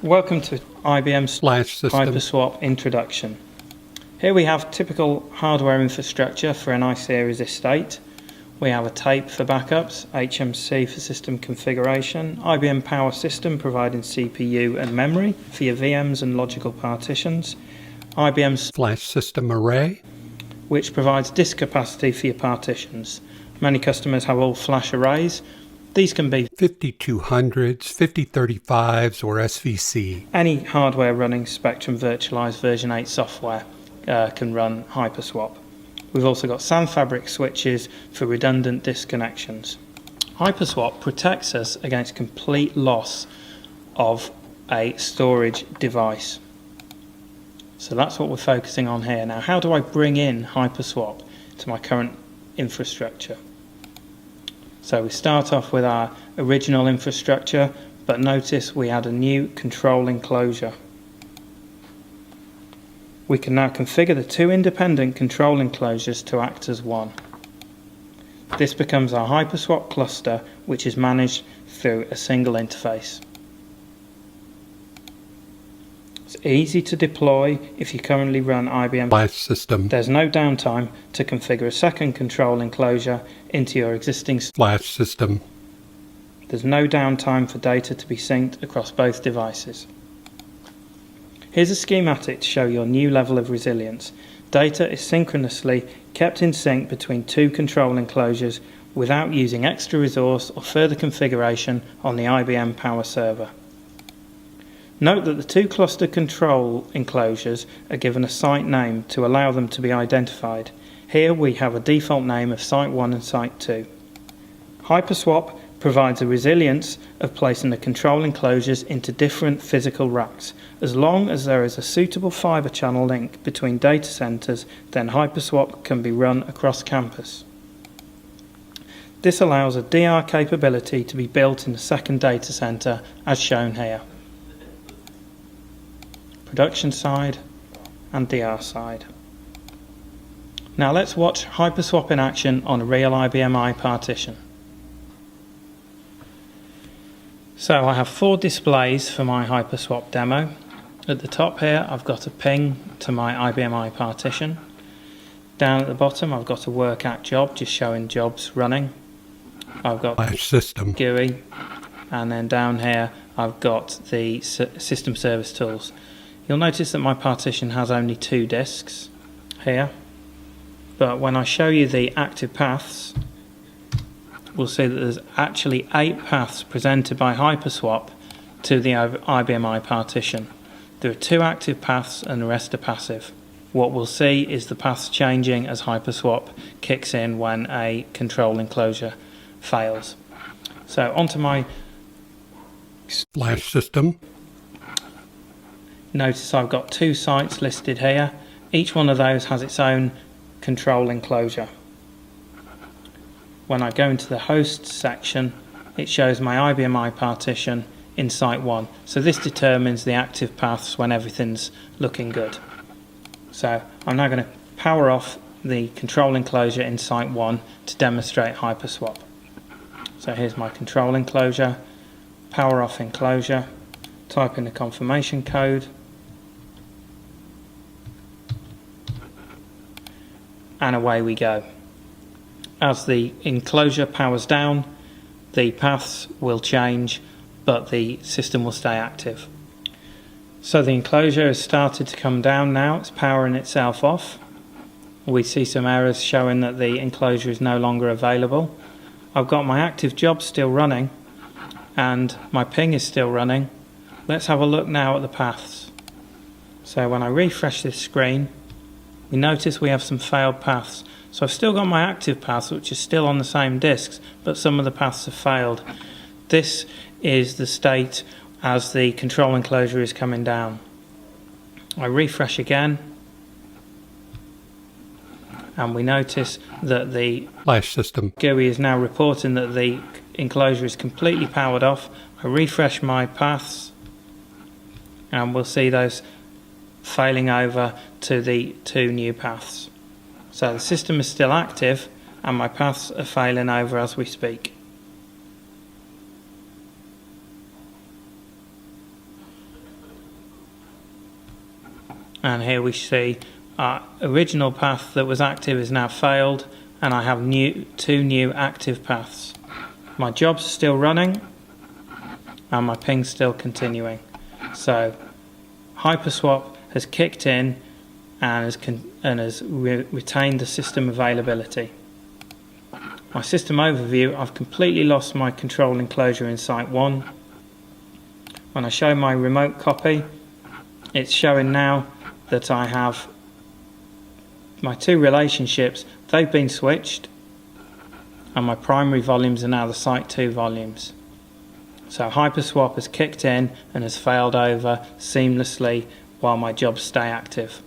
Welcome to IBM's /system HyperSwap introduction. Here we have typical hardware infrastructure for an I-series estate. We have a tape for backups, HMC for system configuration, IBM Power System providing CPU and memory for your VMs and logical partitions, IBM's /system array, which provides disk capacity for your partitions. Many customers have all flash arrays. These can be 5200s, 5035s, or SVC. Any hardware running Spectrum Virtualize version 8 software can run HyperSwap. We've also got SAN fabric switches for redundant disk connections. HyperSwap protects us against complete loss of a storage device. So that's what we're focusing on here. Now, how do I bring in HyperSwap to my current infrastructure? So we start off with our original infrastructure, but notice we add a new control enclosure. We can now configure the two independent control enclosures to act as one. This becomes our HyperSwap cluster, which is managed through a single interface. It's easy to deploy if you currently run IBM /system. There's no downtime to configure a second control enclosure into your existing /system. There's no downtime for data to be synced across both devices. Here's a schematic to show your new level of resilience. Data is synchronously kept in sync between two control enclosures without using extra resource or further configuration on the IBM Power Server. Note that the two cluster control enclosures are given a site name to allow them to be identified. Here we have a default name of Site 1 and Site 2. HyperSwap provides a resilience of placing the control enclosures into different physical racks. As long as there is a suitable fiber channel link between data centers, then HyperSwap can be run across campus. This allows a DR capability to be built in the second data center as shown here. Production side and DR side. Now let's watch HyperSwap in action on a real IBM I partition. So I have 4 displays for my HyperSwap demo. At the top here I've got a ping to my IBM I partition. Down at the bottom I've got a work at job just showing jobs running. I've got /system GUI, and then down here I've got the system service tools. You'll notice that my partition has only 2 disks here, but when I show you the active paths, we'll see that there's actually 8 paths presented by HyperSwap to the IBM I partition. There are 2 active paths and the rest are passive. What we'll see is the paths changing as HyperSwap kicks in when a control enclosure fails. So onto my /system. Notice I've got 2 sites listed here. Each one of those has its own control enclosure. When I go into the hosts section, it shows my IBM I partition in site 1. So this determines the active paths when everything's looking good. So I'm now going to power off the control enclosure in site 1 to demonstrate HyperSwap. So here's my control enclosure, power off enclosure, type in the confirmation code, and away we go. As the enclosure powers down, the paths will change, but the system will stay active. So the enclosure has started to come down now, it's powering itself off. We see some errors showing that the enclosure is no longer available. I've got my active job still running, and my ping is still running. Let's have a look now at the paths. So when I refresh this screen, we notice we have some failed paths. So I've still got my active paths, which is still on the same disks, but some of the paths have failed. This is the state as the control enclosure is coming down. I refresh again, and we notice that the /system GUI is now reporting that the enclosure is completely powered off. I refresh my paths, and we'll see those failing over to the 2 new paths. So the system is still active and my paths are failing over as we speak. And here we see our original path that was active is now failed, and I have two new active paths. My job's still running and my ping's still continuing. So HyperSwap has kicked in and has retained the system availability. My system overview, I've completely lost my control enclosure in Site 1. When I show my remote copy, it's showing now that I have my two relationships, they've been switched, and my primary volumes are now the Site 2 volumes. So HyperSwap has kicked in and has failed over seamlessly while my jobs stay active.